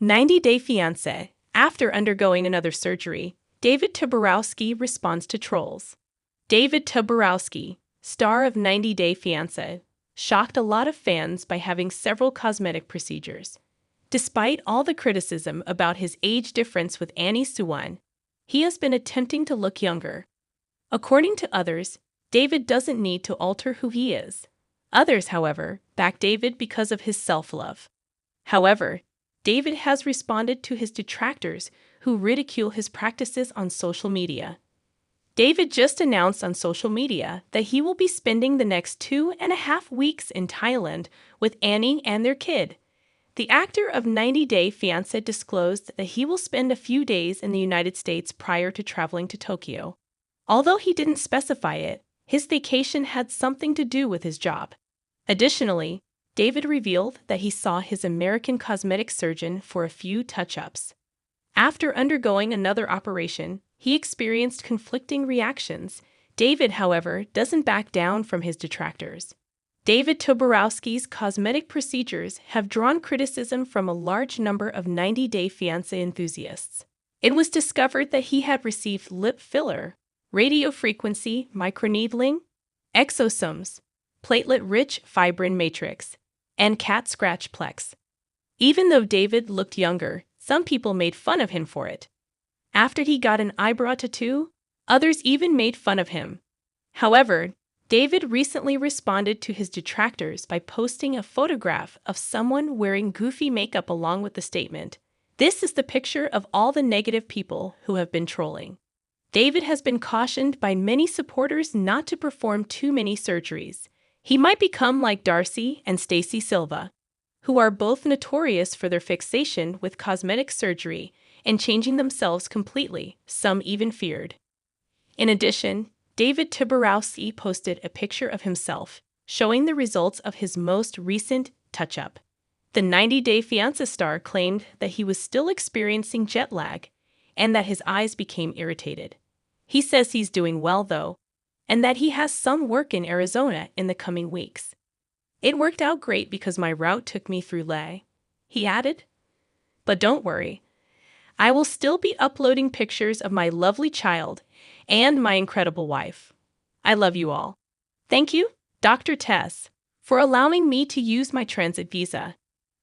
90-Day Fiancé. After undergoing another surgery, David Toborowsky responds to trolls. David Toborowsky, star of 90-Day Fiancé, shocked a lot of fans by having several cosmetic procedures. Despite all the criticism about his age difference with Annie Suwan, he has been attempting to look younger. According to others, David doesn't need to alter who he is. Others, however, back David because of his self-love. However, David has responded to his detractors who ridicule his practices on social media. David just announced on social media that he will be spending the next 2.5 weeks in Thailand with Annie and their kid. The actor of 90-Day Fiancé disclosed that he will spend a few days in the United States prior to traveling to Tokyo. Although he didn't specify it, his vacation had something to do with his job. Additionally, David revealed that he saw his American cosmetic surgeon for a few touch-ups. After undergoing another operation, he experienced conflicting reactions. David, however, doesn't back down from his detractors. David Toborowsky's cosmetic procedures have drawn criticism from a large number of 90-Day Fiancé enthusiasts. It was discovered that he had received lip filler, radiofrequency microneedling, exosomes, platelet-rich fibrin matrix, and cat scratch plex. Even though David looked younger, some people made fun of him for it. After he got an eyebrow tattoo, others even made fun of him. However, David recently responded to his detractors by posting a photograph of someone wearing goofy makeup along with the statement, "This is the picture of all the negative people who have been trolling." David has been cautioned by many supporters not to perform too many surgeries. He might become like Darcy and Stacey Silva, who are both notorious for their fixation with cosmetic surgery and changing themselves completely, some even feared. In addition, David Toborowsky posted a picture of himself, showing the results of his most recent touch-up. The 90-Day Fiancé star claimed that he was still experiencing jet lag and that his eyes became irritated. He says he's doing well, though, and that he has some work in Arizona in the coming weeks. "It worked out great because my route took me through Leh," he added. "But don't worry, I will still be uploading pictures of my lovely child and my incredible wife. I love you all. Thank you, Dr. Tess, for allowing me to use my transit visa."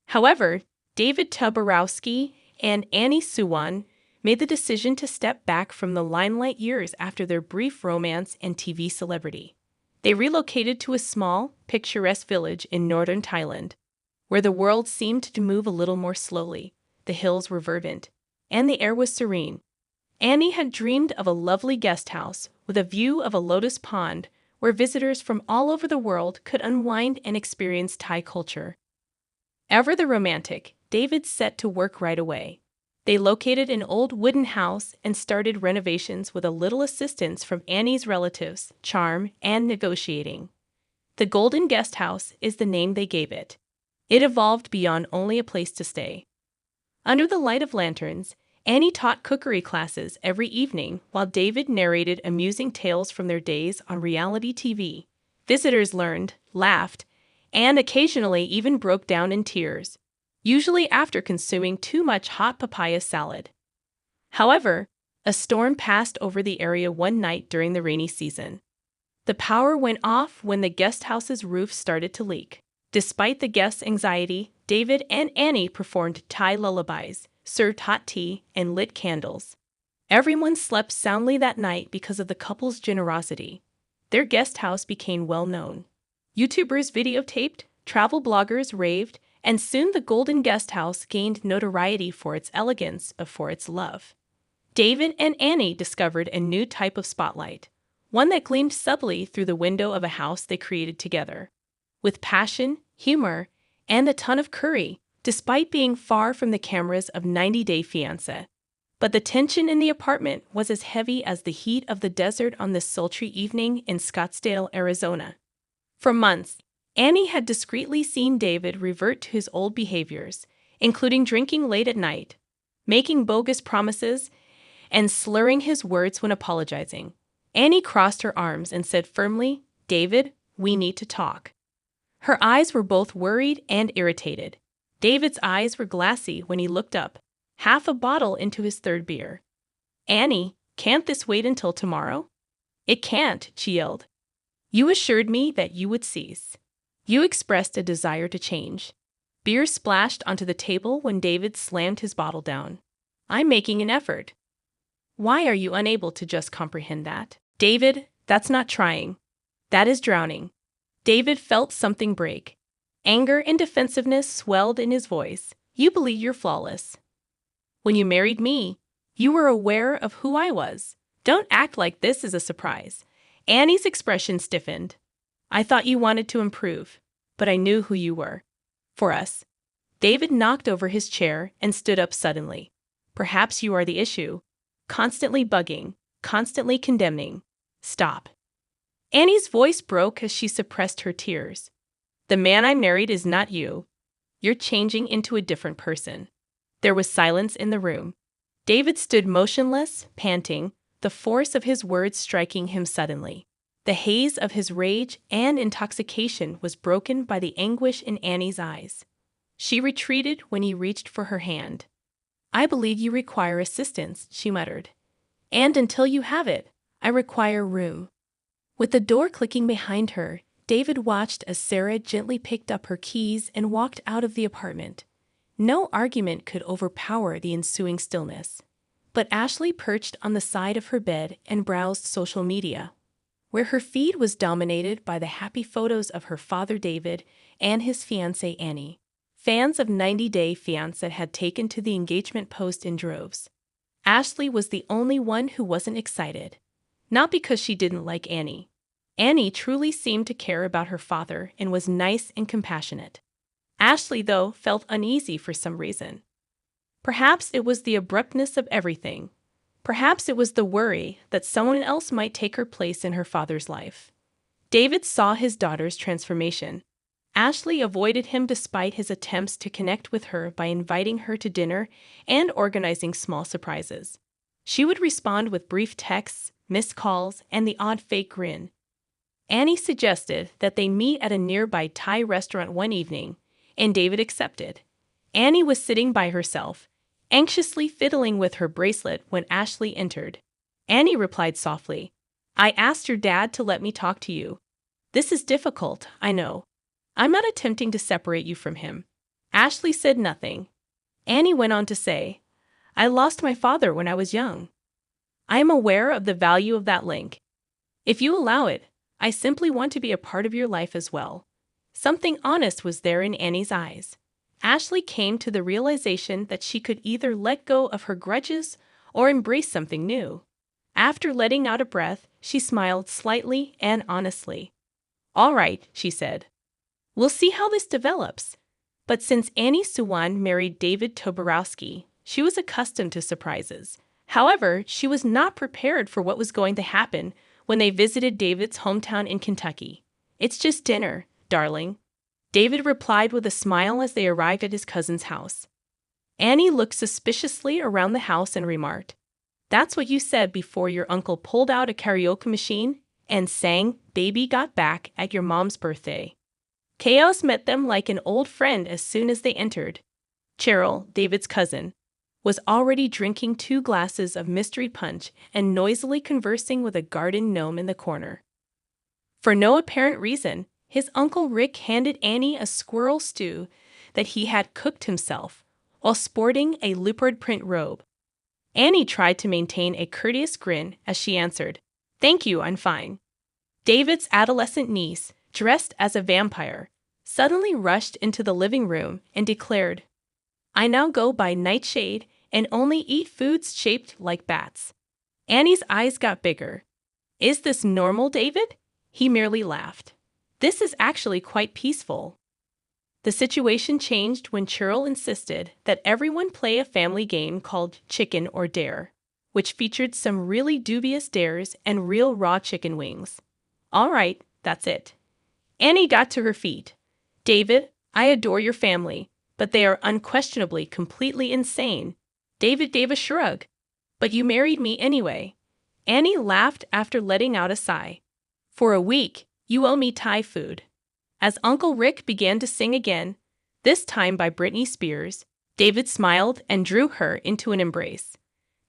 However, David Toborowsky and Annie Suwan made the decision to step back from the limelight years after their brief romance and TV celebrity. They relocated to a small, picturesque village in northern Thailand, where the world seemed to move a little more slowly. The hills were verdant, and the air was serene. Annie had dreamed of a lovely guest house with a view of a lotus pond where visitors from all over the world could unwind and experience Thai culture. Ever the romantic, David set to work right away. They located an old wooden house and started renovations with a little assistance from Annie's relatives, charm, and negotiating. The Golden Guest House is the name they gave it. It evolved beyond only a place to stay. Under the light of lanterns, Annie taught cookery classes every evening while David narrated amusing tales from their days on reality TV. Visitors learned, laughed, and occasionally even broke down in tears, usually after consuming too much hot papaya salad. However, a storm passed over the area one night during the rainy season. The power went off when the guest house's roof started to leak. Despite the guests' anxiety, David and Annie performed Thai lullabies, served hot tea, and lit candles. Everyone slept soundly that night because of the couple's generosity. Their guest house became well known. YouTubers videotaped, travel bloggers raved, and soon the Golden Guest House gained notoriety for its elegance but for its love. David and Annie discovered a new type of spotlight, one that gleamed subtly through the window of a house they created together. With passion, humor, and a ton of curry, despite being far from the cameras of 90-Day Fiancé. But the tension in the apartment was as heavy as the heat of the desert on this sultry evening in Scottsdale, Arizona. For months, Annie had discreetly seen David revert to his old behaviors, including drinking late at night, making bogus promises, and slurring his words when apologizing. Annie crossed her arms and said firmly, "David, we need to talk." Her eyes were both worried and irritated. David's eyes were glassy when he looked up, half a bottle into his third beer. Annie, can't this wait until tomorrow? It can't, she yelled. You assured me that you would cease. You expressed a desire to change. Beer splashed onto the table when David slammed his bottle down. I'm making an effort. Why are you unable to just comprehend that? David, that's not trying. That is drowning. David felt something break. Anger and defensiveness swelled in his voice. You believe you're flawless. When you married me, you were aware of who I was. Don't act like this is a surprise. Annie's expression stiffened. I thought you wanted to improve, but I knew who you were. For us. David knocked over his chair and stood up suddenly. Perhaps you are the issue. Constantly bugging, constantly condemning. Stop. Annie's voice broke as she suppressed her tears. The man I married is not you. You're changing into a different person. There was silence in the room. David stood motionless, panting, the force of his words striking him suddenly. The haze of his rage and intoxication was broken by the anguish in Annie's eyes. She retreated when he reached for her hand. I believe you require assistance, she muttered. And until you have it, I require room. With the door clicking behind her, David watched as Sarah gently picked up her keys and walked out of the apartment. No argument could overpower the ensuing stillness. But Ashley perched on the side of her bed and browsed social media, where her feed was dominated by the happy photos of her father David and his fiancée Annie. Fans of 90 Day Fiancé had taken to the engagement post in droves. Ashley was the only one who wasn't excited. Not because she didn't like Annie. Annie truly seemed to care about her father and was nice and compassionate. Ashley, though, felt uneasy for some reason. Perhaps it was the abruptness of everything. Perhaps it was the worry that someone else might take her place in her father's life. David saw his daughter's transformation. Ashley avoided him despite his attempts to connect with her by inviting her to dinner and organizing small surprises. She would respond with brief texts, missed calls, and the odd fake grin. Annie suggested that they meet at a nearby Thai restaurant one evening, and David accepted. Annie was sitting by herself, anxiously fiddling with her bracelet when Ashley entered. Annie replied softly, I asked your dad to let me talk to you. This is difficult, I know. I'm not attempting to separate you from him. Ashley said nothing. Annie went on to say, I lost my father when I was young. I am aware of the value of that link. If you allow it, I simply want to be a part of your life as well. Something honest was there in Annie's eyes. Ashley came to the realization that she could either let go of her grudges or embrace something new. After letting out a breath, she smiled slightly and honestly. All right, she said. We'll see how this develops. But since Annie Suwan married David Toborowsky, she was accustomed to surprises. However, she was not prepared for what was going to happen when they visited David's hometown in Kentucky. It's just dinner, darling. David replied with a smile as they arrived at his cousin's house. Annie looked suspiciously around the house and remarked, That's what you said before your uncle pulled out a karaoke machine and sang Baby Got Back at your mom's birthday. Chaos met them like an old friend as soon as they entered. Cheryl, David's cousin, was already drinking 2 glasses of mystery punch and noisily conversing with a garden gnome in the corner. For no apparent reason, his Uncle Rick handed Annie a squirrel stew that he had cooked himself, while sporting a leopard print robe. Annie tried to maintain a courteous grin as she answered, Thank you, I'm fine. David's adolescent niece, dressed as a vampire, suddenly rushed into the living room and declared, I now go by Nightshade and only eat foods shaped like bats. Annie's eyes got bigger. Is this normal, David? He merely laughed. This is actually quite peaceful. The situation changed when Cheryl insisted that everyone play a family game called Chicken or Dare, which featured some really dubious dares and real raw chicken wings. All right, that's it. Annie got to her feet. David, I adore your family, but they are unquestionably completely insane. David gave a shrug. But you married me anyway. Annie laughed after letting out a sigh. For a week, you owe me Thai food. As Uncle Rick began to sing again, this time by Britney Spears. David smiled and drew her into an embrace.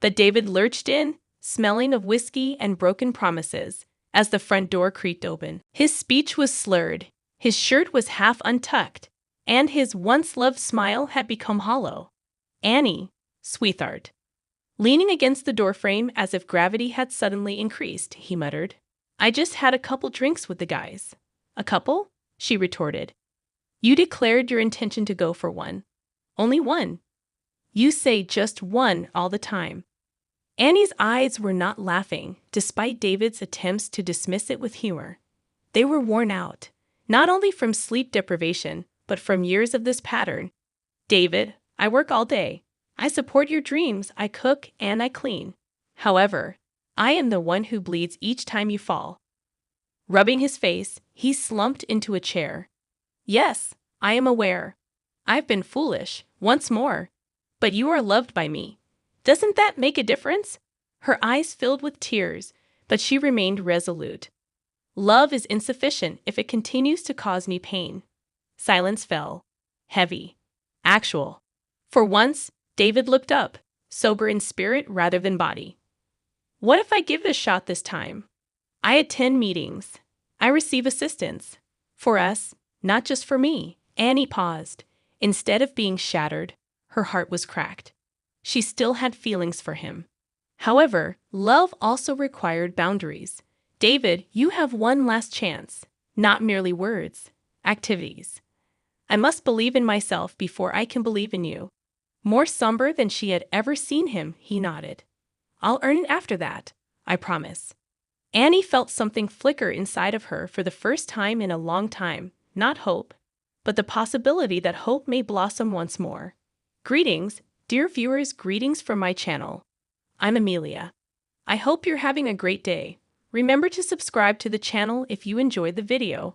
But David lurched in, smelling of whiskey and broken promises, as the front door creaked open. His speech was slurred, his shirt was half untucked, and his once-loved smile had become hollow. "Annie, sweetheart." Leaning against the doorframe as if gravity had suddenly increased, he muttered. "I just had a couple drinks with the guys." "A couple?" she retorted. "You declared your intention to go for one. Only one. You say just one all the time." Annie's eyes were not laughing, despite David's attempts to dismiss it with humor. They were worn out, not only from sleep deprivation, but from years of this pattern. "David, I work all day. I support your dreams, I cook, and I clean. However, I am the one who bleeds each time you fall." Rubbing his face, he slumped into a chair. "Yes, I am aware. I've been foolish, once more. But you are loved by me. Doesn't that make a difference?" Her eyes filled with tears, but she remained resolute. "Love is insufficient if it continues to cause me pain." Silence fell. Heavy. Actual. For once, David looked up, sober in spirit rather than body. "What if I give it a shot this time? I attend meetings. I receive assistance. For us, not just for me." Annie paused. Instead of being shattered, her heart was cracked. She still had feelings for him. However, love also required boundaries. "David, you have one last chance. Not merely words. Activities. I must believe in myself before I can believe in you." More somber than she had ever seen him, he nodded. "I'll earn it after that. I promise." Annie felt something flicker inside of her for the first time in a long time. Not hope, but the possibility that hope may blossom once more. Greetings, dear viewers, greetings from my channel. I'm Amelia. I hope you're having a great day. Remember to subscribe to the channel if you enjoyed the video.